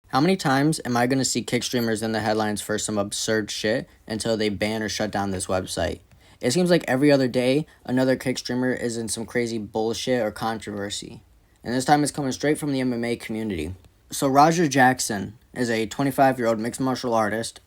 How many times am I going to see kick streamers in the headlines for some absurd shit until they ban or shut down this website? It seems like every other day, another kick streamer is in some crazy bullshit or controversy. And this time it's coming straight from the MMA community. So Roger Jackson is a 25-year-old mixed martial artist.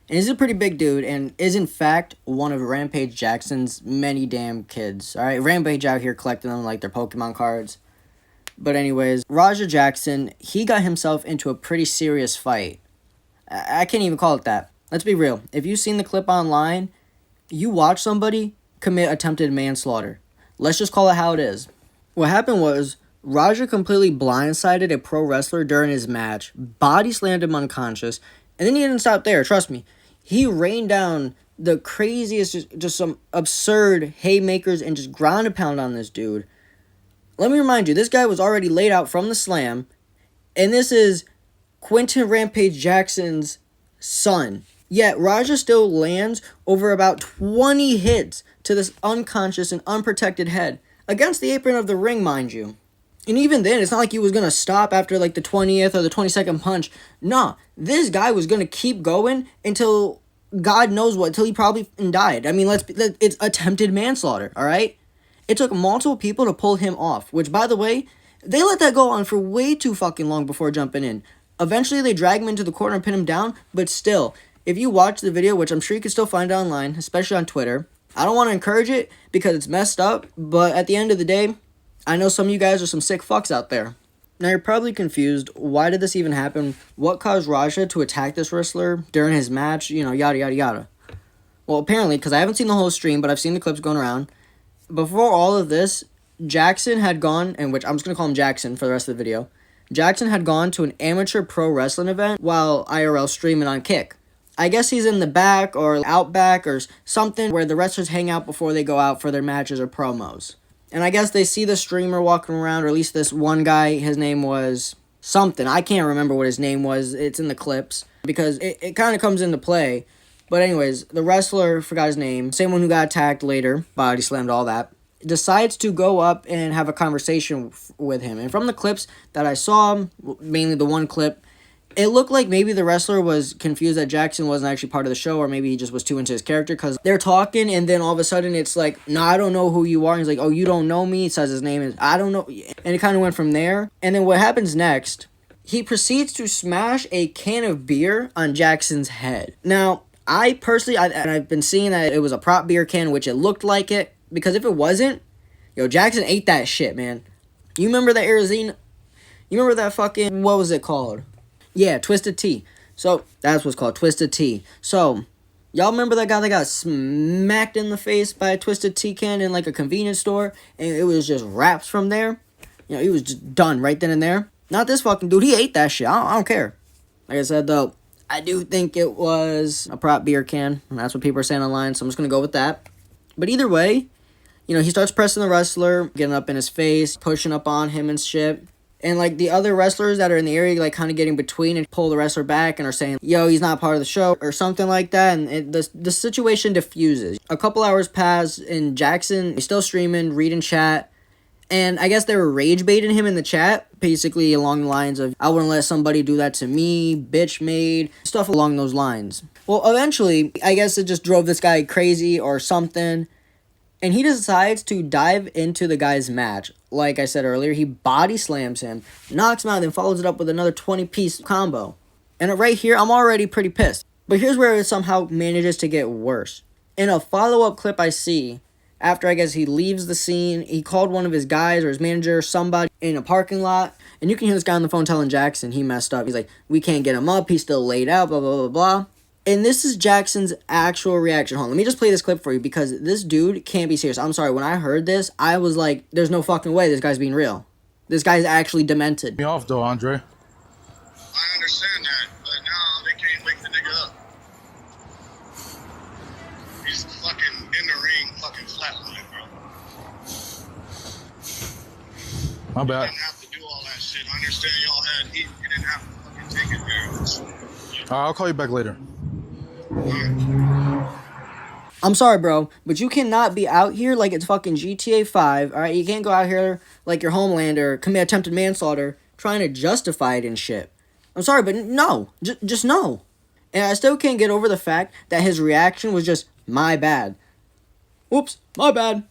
And he's a pretty big dude and is in fact one of Rampage Jackson's many damn kids. Alright, Rampage out here collecting them like they're Pokemon cards. But anyways, Roger Jackson, he got himself into a pretty serious fight. I can't even call it that. Let's be real. If you've seen the clip online, you watch somebody commit attempted manslaughter. Let's just call it how it is. What happened was, Roger completely blindsided a pro wrestler during his match, body slammed him unconscious, and then he didn't stop there, trust me. He rained down the craziest, just some absurd haymakers and just ground and pound on this dude. Let me remind you, this guy was already laid out from the slam, and this is Quinton Rampage Jackson's son. Yet, Raja still lands over about 20 hits to this unconscious and unprotected head, against the apron of the ring, mind you. And even then, it's not like he was going to stop after like the 20th or the 22nd punch. Nah, this guy was going to keep going until God knows what, until he probably died. I mean, it's attempted manslaughter, all right? It took multiple people to pull him off, which, by the way, they let that go on for way too fucking long before jumping in. Eventually, they drag him into the corner and pin him down, but still, if you watch the video, which I'm sure you can still find online, especially on Twitter, I don't want to encourage it because it's messed up, but at the end of the day, I know some of you guys are some sick fucks out there. Now, you're probably confused. Why did this even happen? What caused Raja to attack this wrestler during his match? You know, yada, yada, yada. Well, apparently, because I haven't seen the whole stream, but I've seen the clips going around. Before all of this, Jackson had gone, and which I'm just going to call him Jackson for the rest of the video. Jackson had gone to an amateur pro wrestling event while IRL streaming on Kick. I guess he's in the back or out back or something where the wrestlers hang out before they go out for their matches or promos. And I guess they see the streamer walking around, or at least this one guy, his name was something. I can't remember what his name was. It's in the clips because it kind of comes into play. But anyways, the wrestler, forgot his name, same one who got attacked later, body slammed, all that, decides to go up and have a conversation with him. And from the clips that I saw, mainly the one clip, it looked like maybe the wrestler was confused that Jackson wasn't actually part of the show, or maybe he just was too into his character, because they're talking, and then all of a sudden it's like, no, I don't know who you are. And he's like, oh, you don't know me? He says his name is, I don't know. And it kind of went from there. And then what happens next, he proceeds to smash a can of beer on Jackson's head. Now, I personally, I've been seeing that it was a prop beer can, which it looked like it, because if it wasn't, yo, Jackson ate that shit, man. You remember that Arizona? You remember that fucking, what was it called? Yeah, Twisted Tea. So, that's what's called, Twisted Tea. So, y'all remember that guy that got smacked in the face by a Twisted Tea can in like a convenience store, and it was just wraps from there? You know, he was just done right then and there. Not this fucking dude, he ate that shit. I don't care. Like I said, though, I do think it was a prop beer can, and that's what people are saying online, so I'm just going to go with that. But either way, you know, he starts pressing the wrestler, getting up in his face, pushing up on him and shit. And, like, the other wrestlers that are in the area, like, kind of getting between and pull the wrestler back and are saying, yo, he's not part of the show, or something like that, and the situation diffuses. A couple hours pass, and Jackson is still streaming, reading chat, and I guess they were rage baiting him in the chat, basically along the lines of, I wouldn't let somebody do that to me, bitch made, stuff along those lines. Well, eventually, I guess it just drove this guy crazy or something, and he decides to dive into the guy's match. Like I said earlier, he body slams him, knocks him out, then follows it up with another 20-piece combo. And right here, I'm already pretty pissed. But here's where it somehow manages to get worse. In a follow-up clip I see, after I guess he leaves the scene, he called one of his guys or his manager or somebody in a parking lot. And you can hear this guy on the phone telling Jackson he messed up. He's like, we can't get him up, he's still laid out, blah, blah, blah, blah. And this is Jackson's actual reaction. Hold on, let me just play this clip for you because this dude can't be serious. I'm sorry, when I heard this, I was like, there's no fucking way this guy's being real. This guy's actually demented. Me off though, Andre. I understand that, but no, they can't wake the nigga up. He's fucking in the ring, fucking flatline, bro. My bad. You didn't have to do all that shit. I understand y'all had heat. You didn't have to fucking take it there. I'll call you back later. I'm sorry, bro, but you cannot be out here like it's fucking GTA 5, alright? You can't go out here like your Homelander, commit attempted manslaughter, trying to justify it and shit. I'm sorry, but no. Just no. And I still can't get over the fact that his reaction was just, my bad. Whoops, my bad.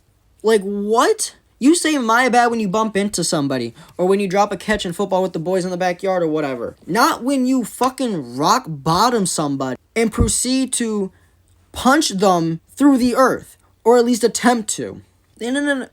Like, what? You say my bad when you bump into somebody, or when you drop a catch in football with the boys in the backyard or whatever. Not when you fucking rock bottom somebody and proceed to punch them through the earth, or at least attempt to. Then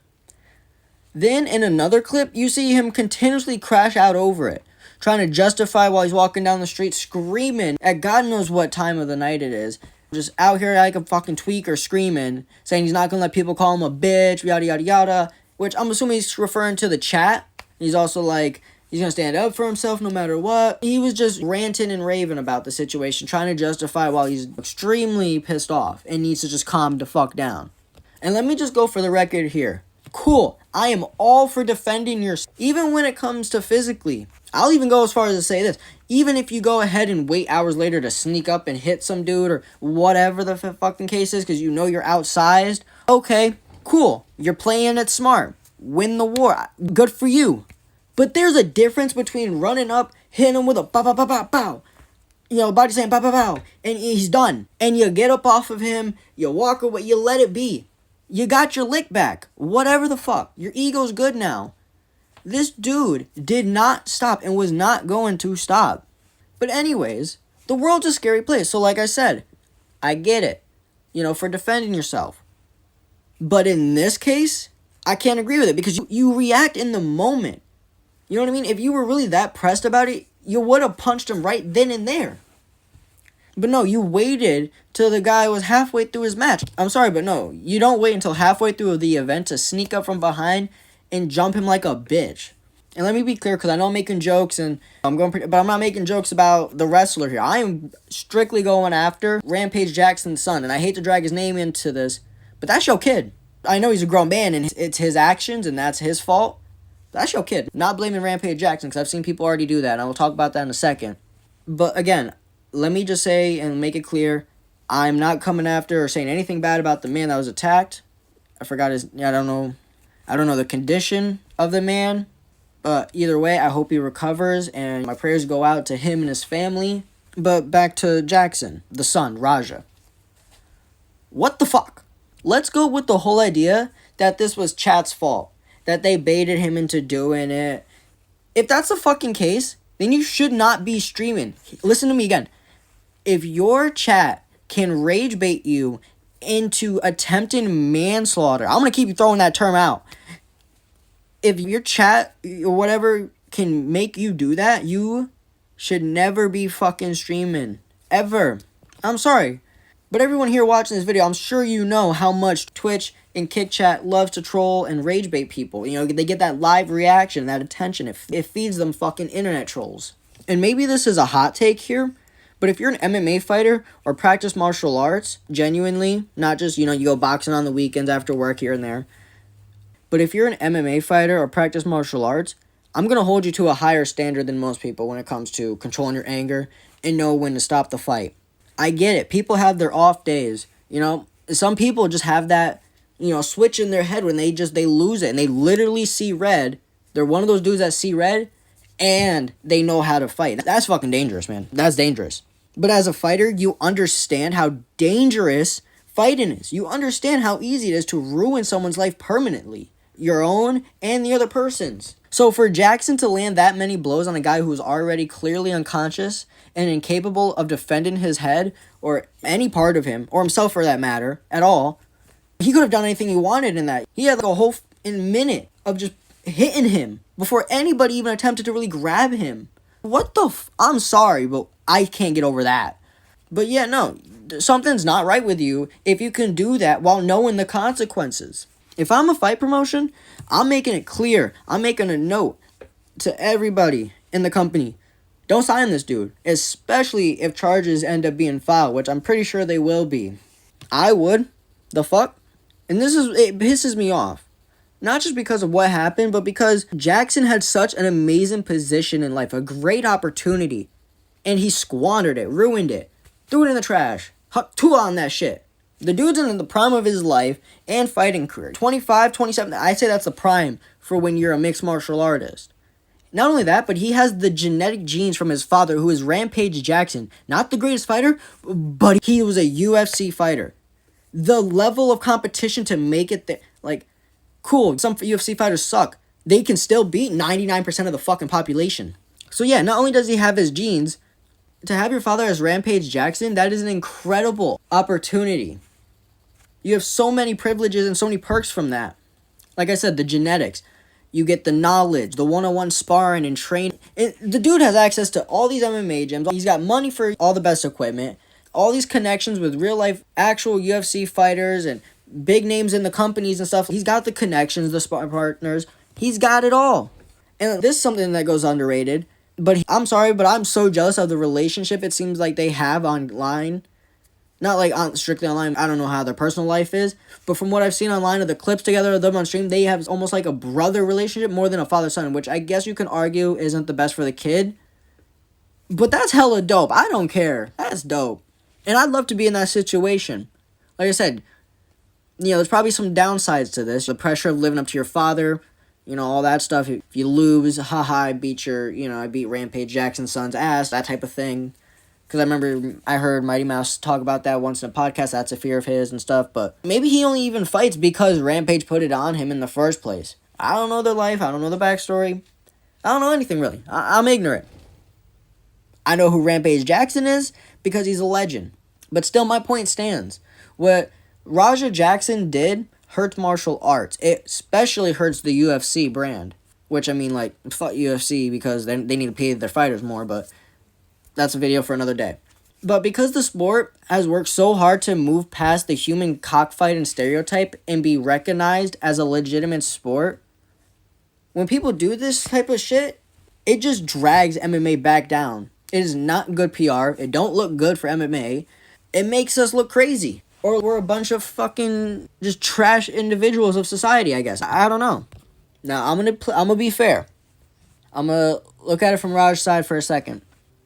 in another clip, you see him continuously crash out over it, trying to justify while he's walking down the street, screaming at God knows what time of the night it is. Just out here like a fucking tweaker screaming, saying he's not gonna let people call him a bitch, yada yada yada. Which I'm assuming he's referring to the chat. He's also like, he's gonna stand up for himself no matter what. He was just ranting and raving about the situation, trying to justify while he's extremely pissed off and needs to just calm the fuck down. And let me just go for the record here. Cool, I am all for defending yourself, even when it comes to physically. I'll even go as far as to say this. Even if you go ahead and wait hours later to sneak up and hit some dude or whatever the fucking case is because you know you're outsized, okay, cool. You're playing it smart. Win the war. Good for you. But there's a difference between running up, hitting him with a bow, bow, bow, bow, bow. You know, body saying bow, bow, bow, and he's done. And you get up off of him, you walk away, you let it be. You got your lick back. Whatever the fuck. Your ego's good now. This dude did not stop and was not going to stop. But anyways, the world's a scary place. So like I said, I get it. You know, for defending yourself. But in this case, I can't agree with it because you react in the moment. You know what I mean? If you were really that pressed about it, you would have punched him right then and there. But no, you waited till the guy was halfway through his match. I'm sorry, but no, you don't wait until halfway through the event to sneak up from behind and jump him like a bitch. And let me be clear, because I know I'm making jokes, but I'm not making jokes about the wrestler here. I am strictly going after Rampage Jackson's son, and I hate to drag his name into this, but that's your kid. I know he's a grown man, and it's his actions, and that's his fault. But that's your kid. Not blaming Rampage Jackson, because I've seen people already do that, and I will talk about that in a second. But again, let me just say and make it clear, I'm not coming after or saying anything bad about the man that was attacked. I don't know the condition of the man. But either way, I hope he recovers, and my prayers go out to him and his family. But back to Jackson, the son, Raja. What the fuck? Let's go with the whole idea that this was chat's fault. That they baited him into doing it. If that's the fucking case, then you should not be streaming. Listen to me again. If your chat can rage bait you into attempting manslaughter, I'm going to keep throwing that term out. If your chat or whatever can make you do that, you should never be fucking streaming. Ever. I'm sorry. But everyone here watching this video, I'm sure you know how much Twitch and KickChat loves to troll and rage bait people. You know, they get that live reaction, that attention. It feeds them fucking internet trolls. And maybe this is a hot take here, but if you're an MMA fighter or practice martial arts, genuinely, not just, you go boxing on the weekends after work here and there, but if you're an MMA fighter or practice martial arts, I'm going to hold you to a higher standard than most people when it comes to controlling your anger and know when to stop the fight. I get it. People have their off days. Some people just have that, switch in their head when they lose it and they literally see red. They're one of those dudes that see red and they know how to fight. That's fucking dangerous, man. That's dangerous. But as a fighter, you understand how dangerous fighting is. You understand how easy it is to ruin someone's life permanently. Your own and the other person's. So for Jackson to land that many blows on a guy who's already clearly unconscious and incapable of defending his head or any part of him, or himself for that matter, at all, he could have done anything he wanted in that. He had like a whole minute of just hitting him before anybody even attempted to really grab him. What the I'm sorry, but I can't get over that. But yeah, no, something's not right with you if you can do that while knowing the consequences. If I'm a fight promotion, I'm making it clear. I'm making a note to everybody in the company. Don't sign this dude, especially if charges end up being filed, which I'm pretty sure they will be. I would. The fuck? And it pisses me off. Not just because of what happened, but because Jackson had such an amazing position in life, a great opportunity, and he squandered it, ruined it, threw it in the trash, two on that shit. The dude's in the prime of his life and fighting career. 25, 27, I'd say that's the prime for when you're a mixed martial artist. Not only that, but he has the genetic genes from his father, who is Rampage Jackson. Not the greatest fighter, but he was a UFC fighter. The level of competition to make it there, like, cool, some UFC fighters suck. They can still beat 99% of the fucking population. So yeah, not only does he have his genes, to have your father as Rampage Jackson, that is an incredible opportunity. You have so many privileges and so many perks from that. Like I said, the genetics. You get the knowledge, the one-on-one sparring and training. The dude has access to all these MMA gyms. He's got money for all the best equipment. All these connections with real-life actual UFC fighters and big names in the companies and stuff. He's got the connections, the sparring partners. He's got it all. And this is something that goes underrated. But I'm sorry, but I'm so jealous of the relationship it seems like they have online. Not like strictly online. I don't know how their personal life is. But from what I've seen online of the clips together of them on stream, they have almost like a brother relationship more than a father-son, which I guess you can argue isn't the best for the kid. But that's hella dope. I don't care. That's dope. And I'd love to be in that situation. Like I said, there's probably some downsides to this. The pressure of living up to your father, all that stuff. If you lose, I beat I beat Rampage Jackson's son's ass, that type of thing. Because I remember I heard Mighty Mouse talk about that once in a podcast. That's a fear of his and stuff. But maybe he only even fights because Rampage put it on him in the first place. I don't know their life. I don't know the backstory. I don't know anything really. I'm ignorant. I know who Rampage Jackson is because he's a legend. But still, my point stands. What Raja Jackson did hurts martial arts. It especially hurts the UFC brand. Which, I mean, fuck UFC because they need to pay their fighters more, but that's a video for another day. But because the sport has worked so hard to move past the human cockfight and stereotype and be recognized as a legitimate sport, when people do this type of shit, it just drags MMA back down. It is not good PR. It don't look good for MMA. It makes us look crazy. Or we're a bunch of fucking just trash individuals of society, I guess. I don't know. Now, I'm gonna be fair. I'm gonna look at it from Raj's side for a second.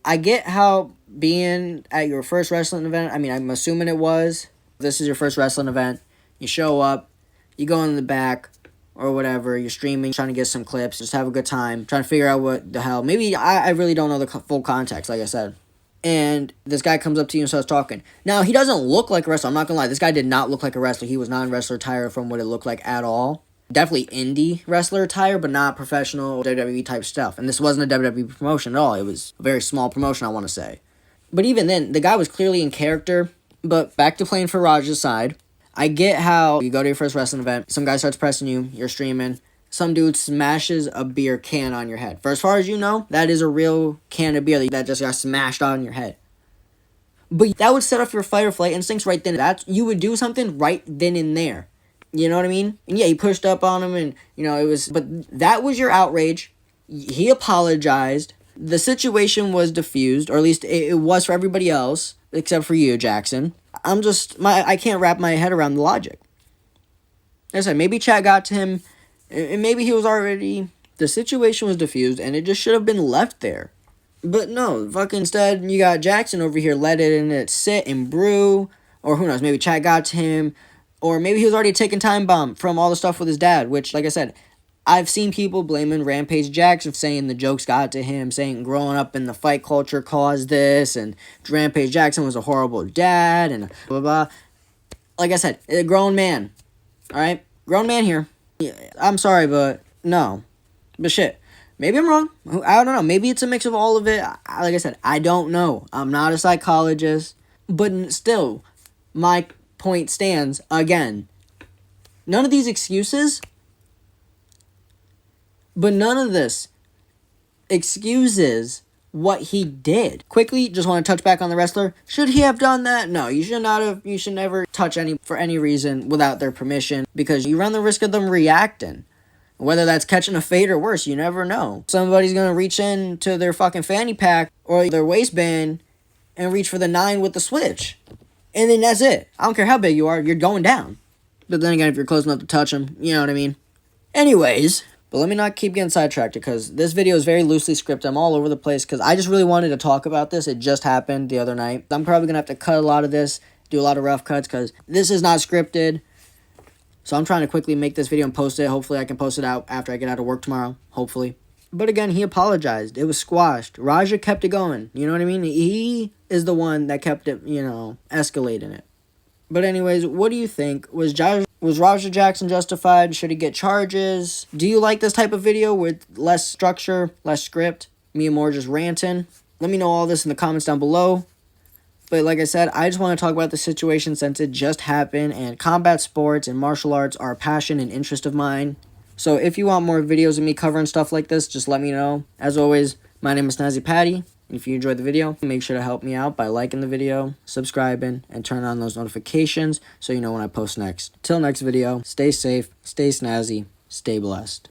I get how being at your first wrestling event, I mean, I'm assuming it was. This is your first wrestling event. You show up, you go in the back, or whatever, you're streaming, trying to get some clips, just have a good time, trying to figure out what the hell. Maybe I really don't know the full context, like I said. And this guy comes up to you and starts talking. Now, he doesn't look like a wrestler. I'm not going to lie. This guy did not look like a wrestler. He was not in wrestler attire from what it looked like at all. Definitely indie wrestler attire, but not professional WWE type stuff. And this wasn't a WWE promotion at all. It was a very small promotion, I want to say. But even then, the guy was clearly in character. But back to playing for Raj's side. I get how you go to your first wrestling event, some guy starts pressing you, you're streaming, some dude smashes a beer can on your head. For as far as you know, that is a real can of beer that just got smashed on your head. But that would set off your fight or flight instincts right then. You would do something right then and there. You know what I mean? And yeah, he pushed up on him and, it was... But that was your outrage. He apologized. The situation was diffused, or at least it was for everybody else, except for you, Jackson. I can't wrap my head around the logic. Like I said, maybe chat got to him, and maybe he was already... The situation was diffused, and it just should have been left there. But no, fucking instead, you got Jackson over here letting it sit and brew, or who knows, maybe chat got to him, or maybe he was already taking time bomb from all the stuff with his dad, which, like I said, I've seen people blaming Rampage Jackson, saying the jokes got to him, saying growing up in the fight culture caused this, and Rampage Jackson was a horrible dad, and blah, blah, blah. Like I said, a grown man, alright? Grown man here. I'm sorry, but no. But shit, maybe I'm wrong. I don't know. Maybe it's a mix of all of it. Like I said, I don't know. I'm not a psychologist, but still, my point stands again. None of these excuses, but none of this excuses what he did. Quickly, just want to touch back on the wrestler. Should he have done that? No, you should not have. You should never touch for any reason without their permission, because you run the risk of them reacting. Whether that's catching a fade or worse, you never know. Somebody's gonna reach into their fucking fanny pack or their waistband and reach for the 9 with the switch. And then that's it. I don't care how big you are, you're going down. But then again, if you're close enough to touch them, you know what I mean? Anyways, but let me not keep getting sidetracked, because this video is very loosely scripted. I'm all over the place because I just really wanted to talk about this. It just happened the other night. I'm probably gonna have to cut a lot of this, do a lot of rough cuts, because this is not scripted. So I'm trying to quickly make this video and post it. Hopefully I can post it out after I get out of work tomorrow. Hopefully. But again, he apologized. It was squashed. Raja kept it going. You know what I mean? He is the one that kept it, escalating it. But anyways, what do you think? Was Raja Jackson justified? Should he get charges? Do you like this type of video with less structure, less script? Me and more just ranting? Let me know all this in the comments down below. But like I said, I just want to talk about the situation since it just happened, and combat sports and martial arts are a passion and interest of mine. So if you want more videos of me covering stuff like this, just let me know. As always, my name is Snazzy Patty. If you enjoyed the video, make sure to help me out by liking the video, subscribing, and turn on those notifications so you know when I post next. Till next video, stay safe, stay snazzy, stay blessed.